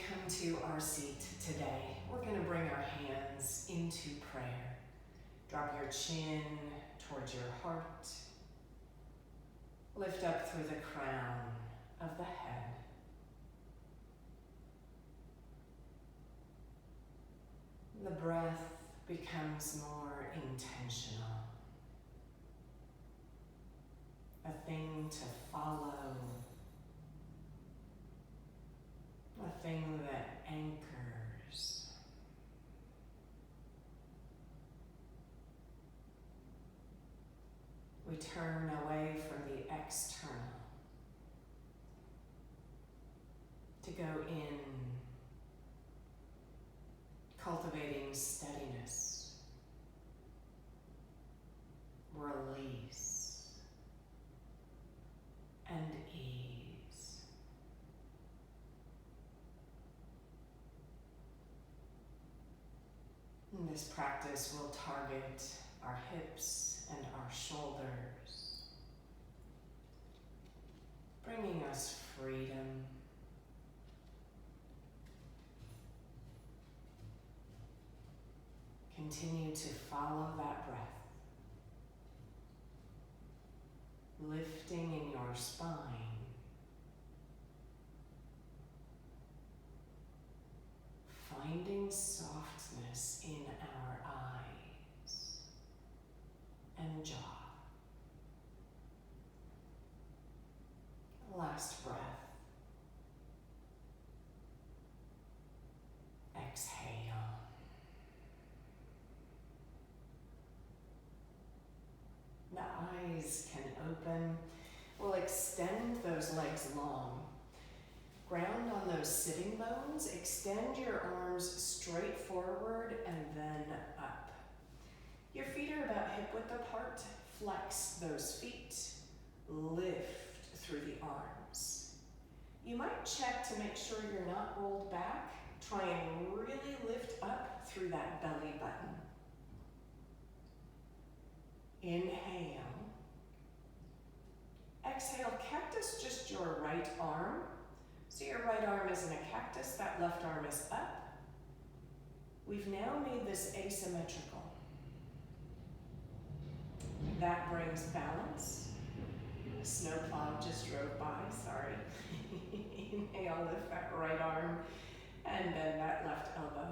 come to our seat today, we're going to bring our hands into prayer. Drop your chin towards your heart. Lift up through the crown of the head. The breath becomes more intentional. A thing to follow. A thing that anchors. We turn away from the external to go in, cultivating steadiness, release, and ease. And this practice will target our hips and our shoulders, bringing us freedom. Continue to follow that breath, lifting in your spine, finding softness in our eyes and jaw. Last breath. Exhale. The eyes can open. We'll extend those legs long. Ground on those sitting bones. Extend your arms straight forward and then up. Your feet are about hip width apart. Flex those feet. Lift through the arms. You might check to make sure you're not rolled back. Try and really lift up through that belly button. Inhale. Exhale, cactus, just your right arm. So your right arm is in a cactus, that left arm is up. We've now made this asymmetrical. That brings balance. Snowplow just drove by, sorry. Inhale, lift that right arm, and bend that left elbow.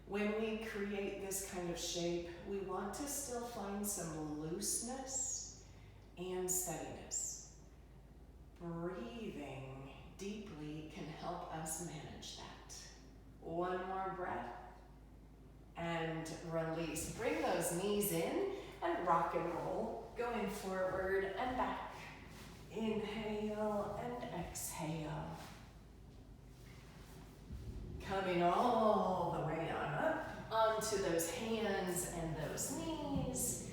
When we create this kind of shape, we want to still find some looseness and steadiness. Breathing deeply can help us manage that. One more breath, and release. Bring those knees in and rock and roll. Going forward and back. Inhale and exhale. Coming all the way on up onto those hands and those knees.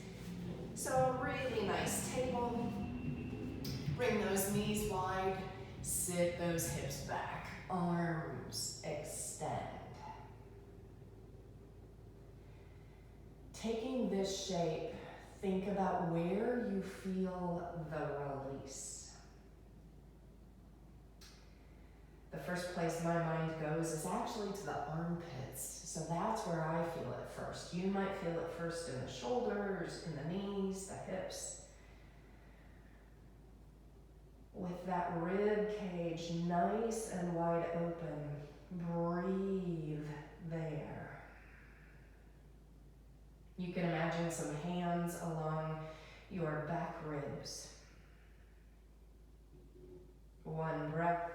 So a really nice table. Bring those knees wide. Sit those hips back. Arms extend. Taking this shape, think about where you feel the release. The first place my mind goes is actually to the armpits. So that's where I feel it first. You might feel it first in the shoulders, in the knees, the hips. With that rib cage nice and wide open, breathe there. You can imagine some hands along your back ribs. One breath.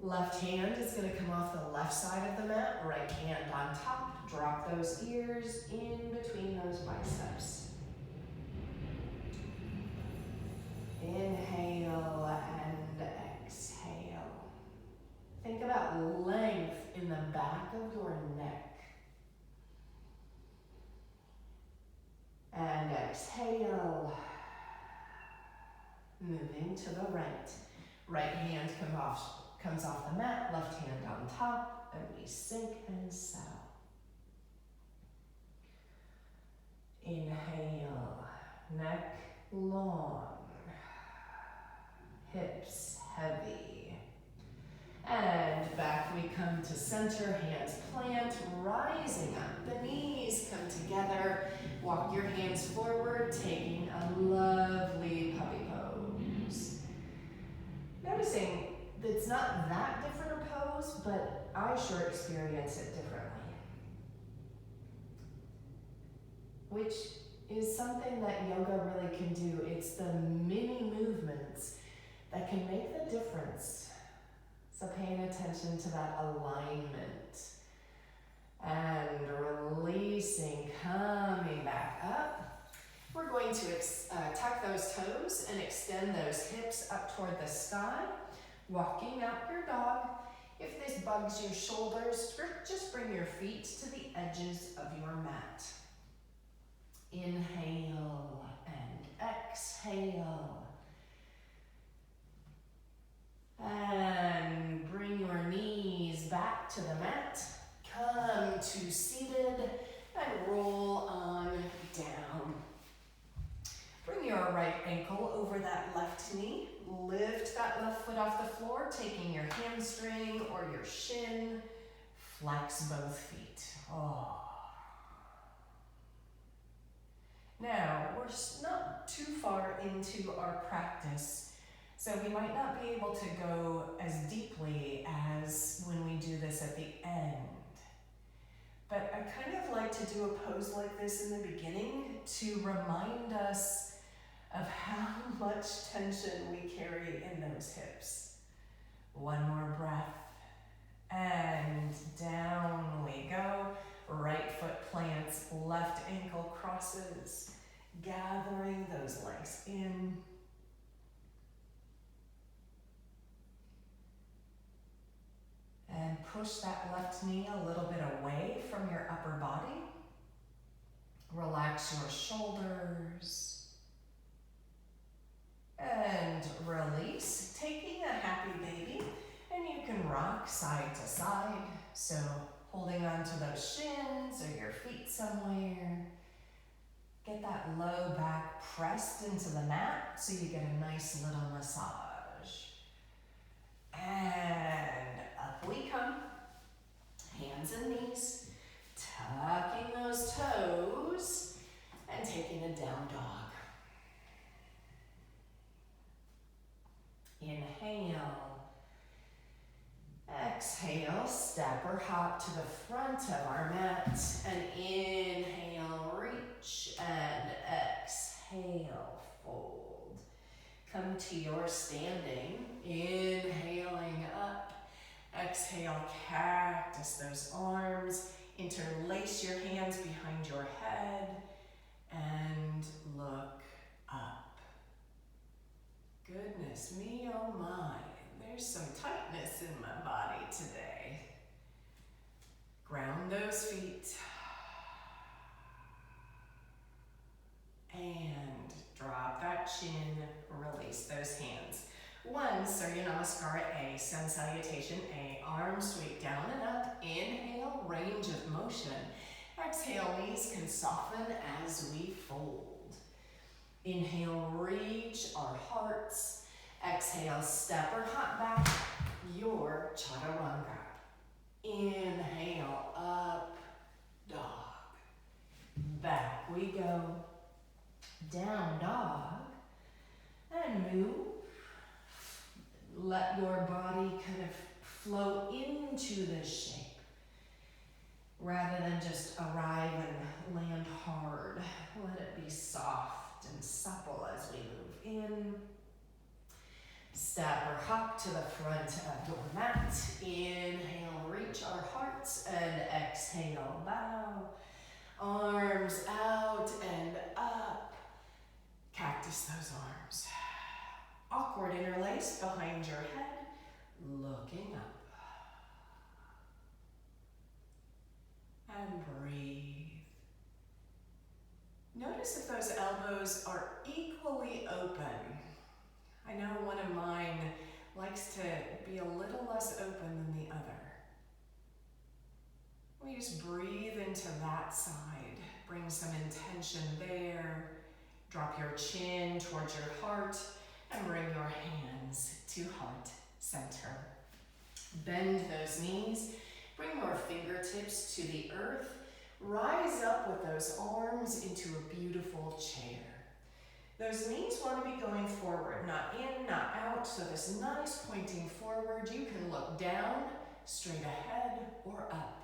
Left hand is going to come off the left side of the mat, right hand on top. Drop those ears in between those biceps. Inhale and exhale. Think about length in the back of your neck. And exhale. Moving to the right. Right hand comes off the mat, left hand on top, and we sink and settle. Inhale, neck long, hips heavy. come to center, hands plant, rising up. The knees come together. Walk your hands forward, taking a lovely puppy pose. Noticing that it's not that different a pose, but I sure experience it differently. Which is something that yoga really can do. It's the mini movements that can make the difference. So paying attention to that alignment and releasing, coming back up. We're going to tuck those toes and extend those hips up toward the sky, walking out your dog. If this bugs your shoulders, just bring your feet to the edges of your mat. Inhale and exhale. And bring your knees back to the mat. Come to seated and roll on down. Bring your right ankle over that left knee. Lift that left foot off the floor, taking your hamstring or your shin. Flex both feet. Oh. Now, we're not too far into our practice, so we might not be able to go as deeply as when we do this at the end. But I kind of like to do a pose like this in the beginning to remind us of how much tension we carry in those hips. One more breath, and down we go. Right foot plants, left ankle crosses, gathering those legs in. And push that left knee a little bit away from your upper body. Relax your shoulders. And release, taking a happy baby. And you can rock side to side. So holding on to those shins or your feet somewhere. Get that low back pressed into the mat so you get a nice little massage. And up we come. Hands and knees. Tucking those toes and taking a down dog. Inhale. Exhale, step or hop to the front of our mat, and inhale, reach, and exhale, fold. Come to your standing, inhaling up, exhale, cactus those arms, interlace your hands behind your head, and look up. Goodness me, oh my. There's some tightness in my body today. Ground those feet. And drop that chin, release those hands. One, Surya Namaskara A, Sun Salutation A. Arms sweep down and up. Inhale, range of motion. Exhale, knees can soften as we fold. Inhale, reach our hearts. Exhale, step or hop back, your chaturanga. Inhale, up, dog. Back we go. Down dog. And move. Let your body kind of flow into this shape rather than just arrive and land hard. Let it be soft and supple as we move in. Step or hop to the front of your mat. Inhale, reach our hearts, and exhale, bow. Arms out and up. Cactus those arms. Awkward interlace behind your head, looking up. And breathe. Notice if those elbows are equally open. I know one of mine likes to be a little less open than the other. We just breathe into that side. Bring some intention there. Drop your chin towards your heart and bring your hands to heart center. Bend those knees. Bring your fingertips to the earth. Rise up with those arms into a beautiful chair. Those knees want to be going forward, not in, not out. So this nice pointing forward. You can look down, straight ahead, or up.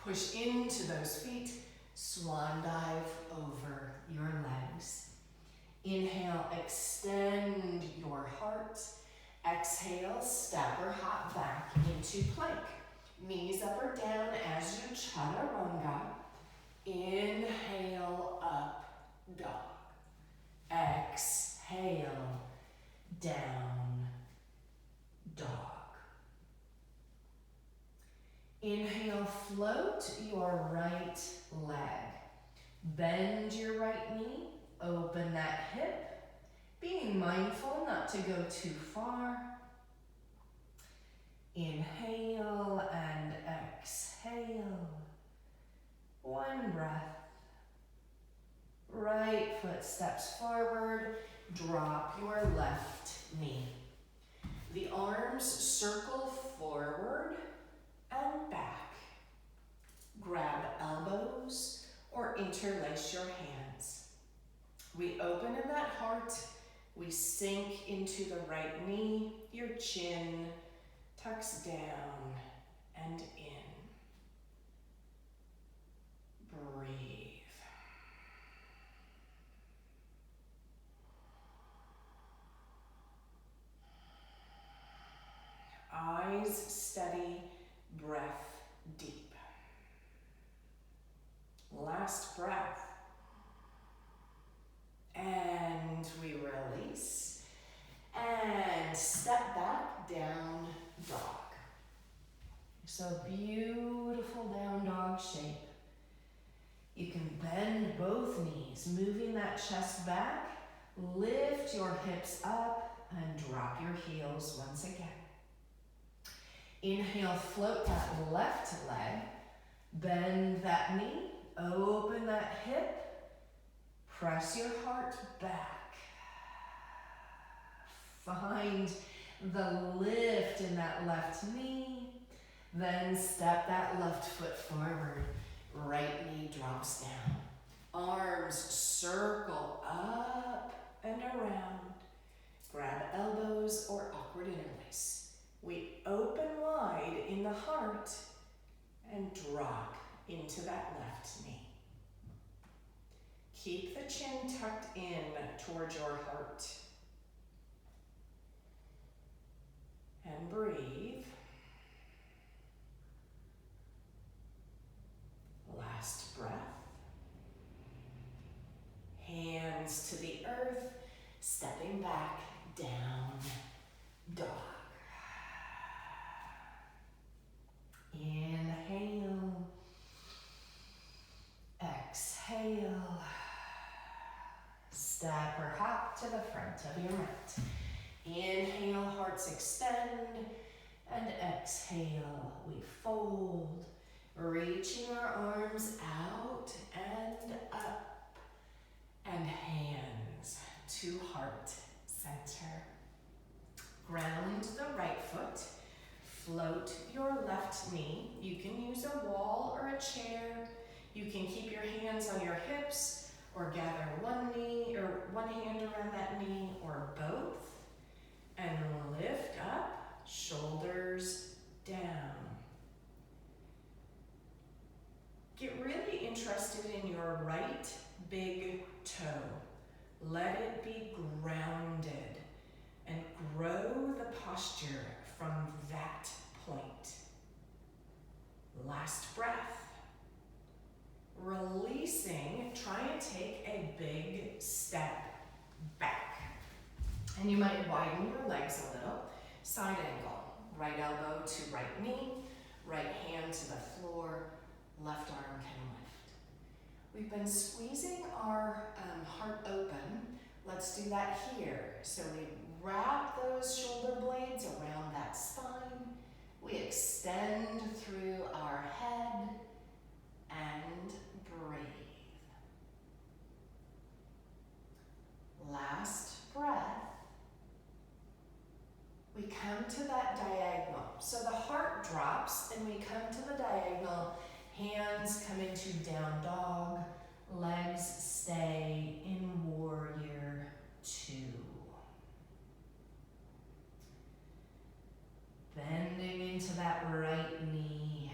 Push into those feet. Swan dive over your legs. Inhale, extend your heart. Exhale, step or hop back into plank. Knees up or down as you chaturanga. Inhale, up, dog. Exhale, down, dog. Inhale, float your right leg. Bend your right knee, open that hip, being mindful not to go too far. Inhale and exhale. One breath. Right foot steps forward, drop your left knee. The arms circle forward and back. Grab elbows or interlace your hands. We open in that heart. We sink into the right knee. Your chin tucks down and in. Breathe. Eyes steady, breath deep. Last breath. And we release. And step back, down dog. So beautiful down dog shape. You can bend both knees, moving that chest back. Lift your hips up and drop your heels once again. Inhale, float that left leg. Bend that knee, open that hip. Press your heart back. Find the lift in that left knee. Then step that left foot forward. Right knee drops down. Arms circle up and around. Grab elbows or upward interlace. We open wide in the heart and drop into that left knee. Keep the chin tucked in towards your heart. And breathe. Last breath. Hands to the earth, stepping back, down, dog. Inhale. Exhale. Step or hop to the front of your mat. Inhale, hearts extend, and exhale, we fold. Reaching our arms out and up, and hands to heart center. Ground the right foot, float your left knee. You can use a wall or a chair. You can keep your hands on your hips or gather one knee or one hand around that knee or both. And lift up, shoulders down. Get really interested in your right big toe. Let it be grounded and grow the posture from that point. Last breath. Releasing, try and take a big step back. And you might widen your legs a little. Side angle. Right elbow to right knee. Right hand to the floor. Left arm can lift. We've been squeezing our heart open. Let's do that here. So we wrap those shoulder blades around that spine. We extend through our head and breathe. Last breath. We come to that diagonal. So the down dog. Legs stay in warrior 2. Bending into that right knee.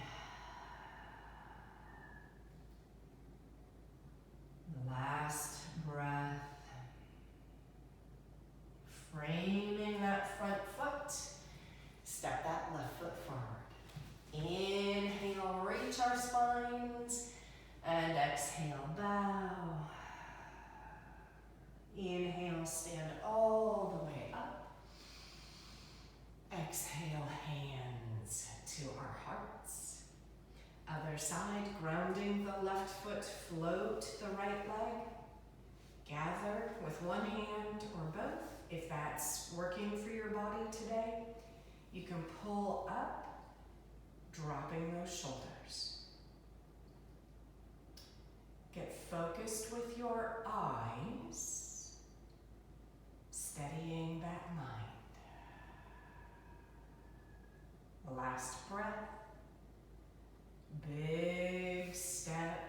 Last breath. Framing that front foot. Step that left foot forward. Inhale, reach our spines. And exhale, bow. Inhale, stand all the way up. Exhale, hands to our hearts. Other side, grounding the left foot, float the right leg. Gather with one hand or both. If that's working for your body today, you can pull up, dropping those shoulders. Get focused with your eyes, steadying that mind. Last breath. Big step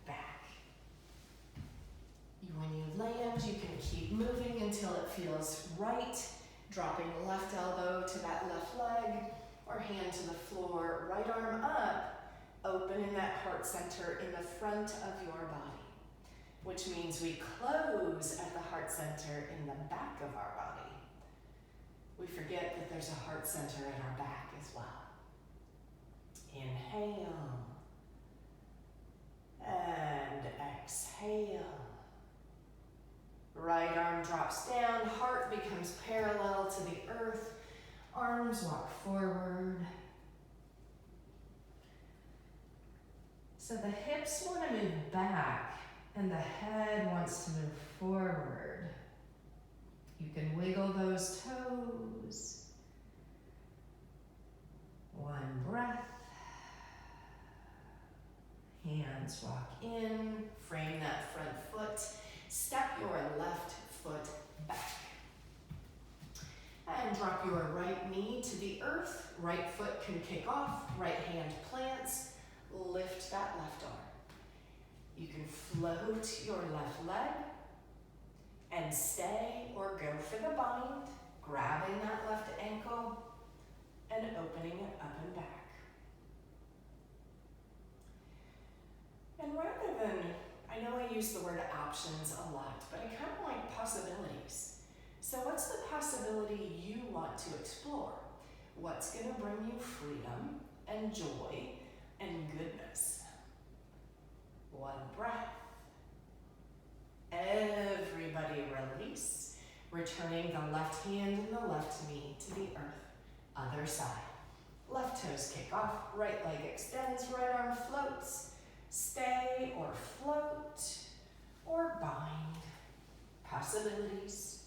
back. When you land, you can keep moving until it feels right. Dropping the left elbow to that left leg or hand to the floor, right arm up, opening that heart center in the front of your body, which means we close at the heart center in the back of our body. We forget that there's a heart center in our back as well. Inhale and exhale. Right arm drops down, heart becomes parallel to the earth, arms walk forward. So the hips want to move back and the head wants to move forward. You can wiggle those toes. One breath. Hands walk in, frame that front foot. Step your left foot back. And drop your right knee to the earth. Right foot can kick off, right hand plants. Lift that left arm. You can float your left leg and stay or go for the bind, grabbing that left ankle and opening it up and back. And rather than, I know I use the word options a lot, but I kind of like possibilities. So what's the possibility you want to explore? What's going to bring you freedom and joy and goodness? One breath. Everybody release, returning the left hand and the left knee to the earth. Other side. Left toes kick off, right leg extends, right arm floats. Stay or float or bind. Possibilities.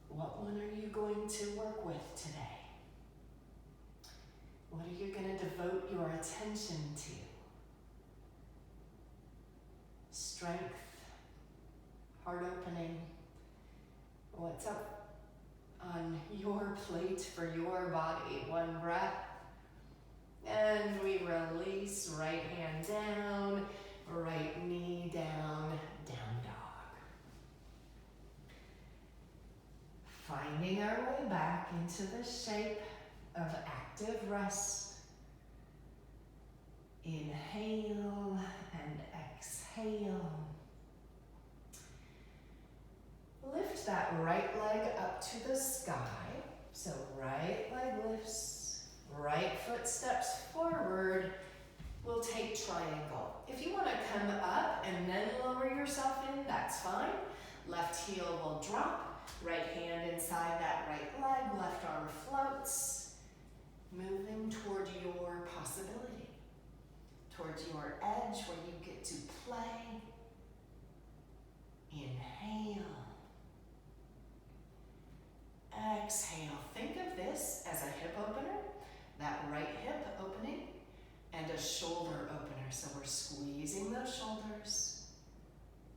What one are you going to work with today? What are you going to devote your attention to? Strength, heart opening. What's up on your plate for your body? One breath. And we release, right hand down, right knee down, down dog. Finding our way back into the shape of active rest. Inhale and exhale. Lift that right leg up to the sky. So right leg lifts. Right foot steps forward. We'll take triangle. If you want to come up and then lower yourself in, that's fine. Left heel will drop. Right hand inside that right leg. Left arm floats. Moving toward your possibility. Towards your edge where you get to play. Inhale. Exhale. Think of this as a hip opener. That right hip opening and a shoulder opener. So we're squeezing those shoulders.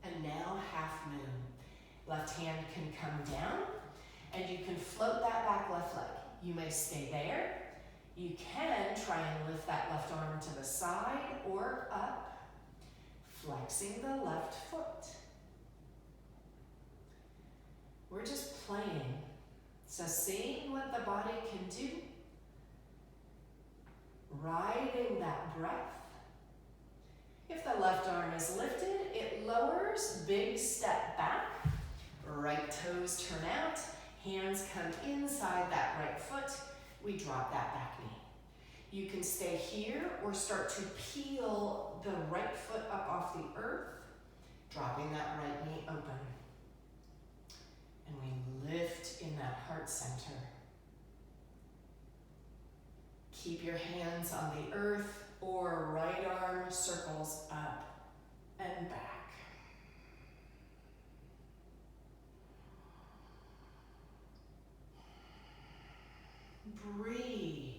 And now half moon. Left hand can come down and you can float that back left leg. You may stay there. You can try and lift that left arm to the side or up. flexing the left foot. We're just playing. So seeing what the body can do, riding that breath. If the left arm is lifted, it lowers, big step back, right toes turn out, hands come inside that right foot, we drop that back knee. You can stay here or start to peel the right foot up off the earth, dropping that right knee open. And we lift in that heart center. Keep your hands on the earth or right arm circles up and back. Breathe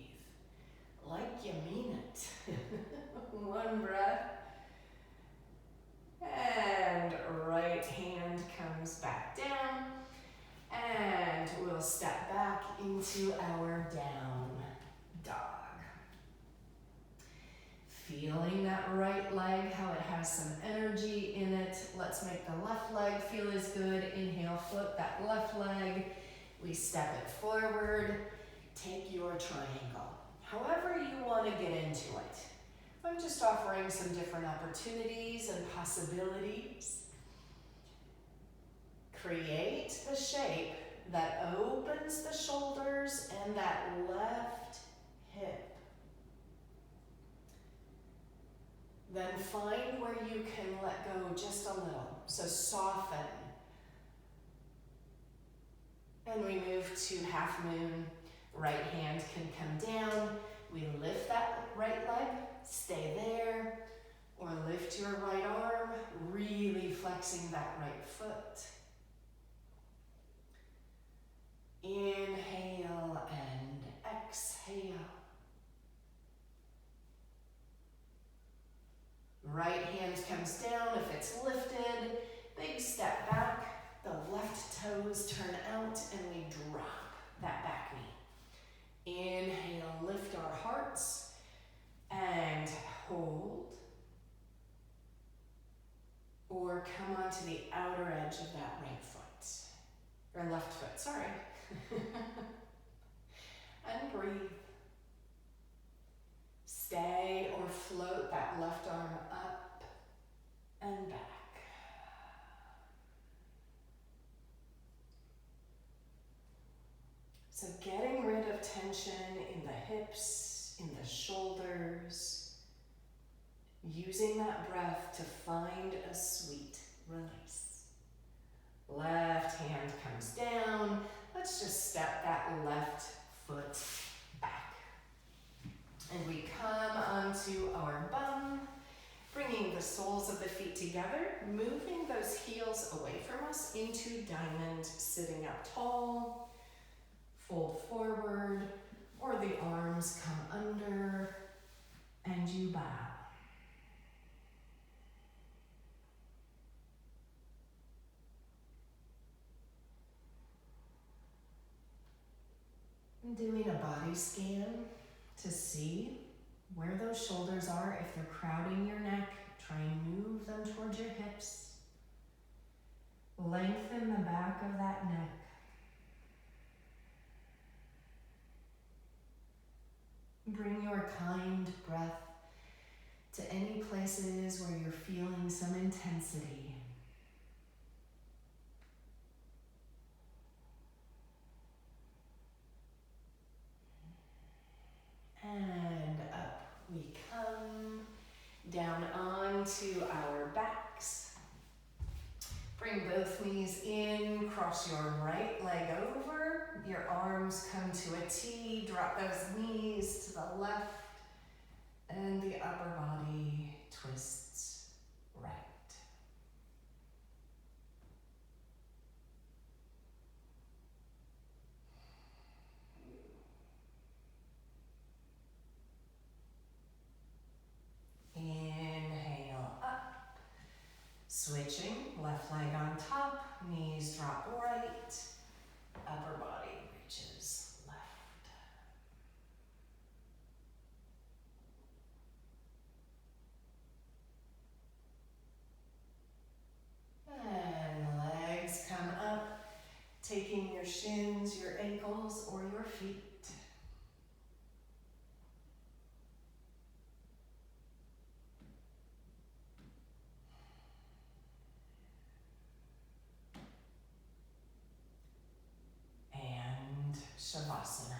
like you mean it. One breath. And right hand comes back down. And we'll step back into our down dog. Feeling that right leg, how it has some energy in it. Let's make the left leg feel as good. Inhale, float that left leg. We step it forward. Take your triangle. However you want to get into it. I'm just offering some different opportunities and possibilities. Create the shape that opens the shoulders and that left hip. Then find where you can let go just a little. So soften. And we move to half moon. Right hand can come down. We lift that right leg, stay there. Or lift your right arm, really flexing that right foot. Inhale and exhale. Right hand comes down if it's lifted. Big step back. The left toes turn out and we drop that back knee. Inhale, lift our hearts and hold. Or come onto the outer edge of that right foot. Or left foot, sorry. And breathe. Stay or float that left arm up and back. So getting rid of tension in the hips, in the shoulders, using that breath to find a sweet release. Left hand comes down. Let's just step that left foot back. And we come onto our bum, bringing the soles of the feet together, moving those heels away from us into diamond, sitting up tall, fold forward, or the arms come under, and you bow. Doing a body scan to see where those shoulders are. If they're crowding your neck, try and move them towards your hips. Lengthen the back of that neck. Bring your kind breath to any places where you're feeling some intensity. And up we come, down onto our backs. Bring both knees in, cross your right leg over. Your arms come to a T, drop those knees to the left, and the upper body twists right. Inhale up, switching, left leg on top, knees drop right, upper body reaches left. shins, your ankles, or your feet. And Shavasana.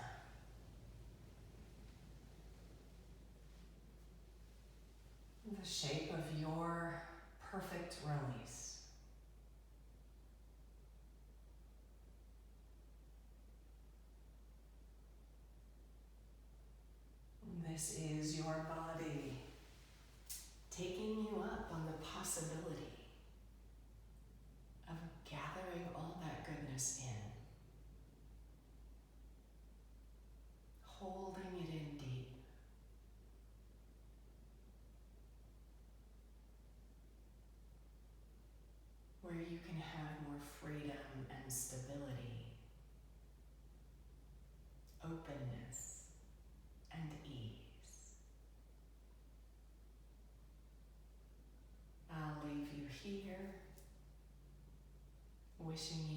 The shape of your perfect release. This is your body taking you up on the possibility of gathering all that goodness in, holding it in deep, where you can have more freedom and stability, openness and ease. I'll leave you here, wishing